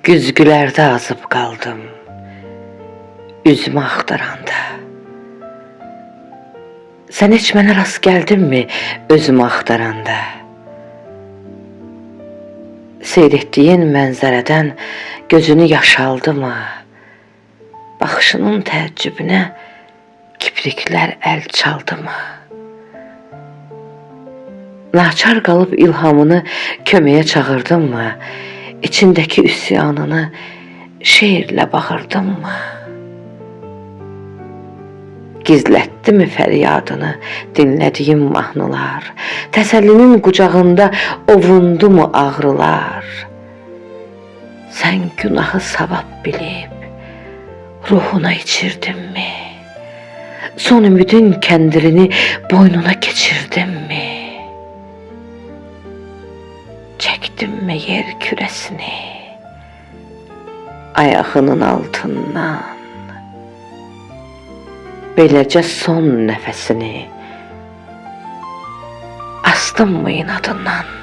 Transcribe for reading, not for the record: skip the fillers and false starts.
Güzgülərdə azıb qaldım, üzümü axtaranda. Sən heç mənə rast gəldinmi özümü axtaranda? Seyr etdiyin mənzərədən gözünü yaşaldımı? Baxışının təəccübünə kipriklər əl çaldımı? Naçar qalıb ilhamını köməyə çağırdınmı? İçindəki üsyanını şeirlə bağırdınmı? Gizlətdimi fəryadını dinlədiyim mahnılar? Təsəllinin qucağında ovundumu ağrılar? Sən günahı savab bilib ruhuna içirdinmi? Son ümidin kəndirini boynuna keçirdinmi? Çəkdinmi yer kürəsini ayağının altından? Beləcə son nəfəsini astınmı inadından?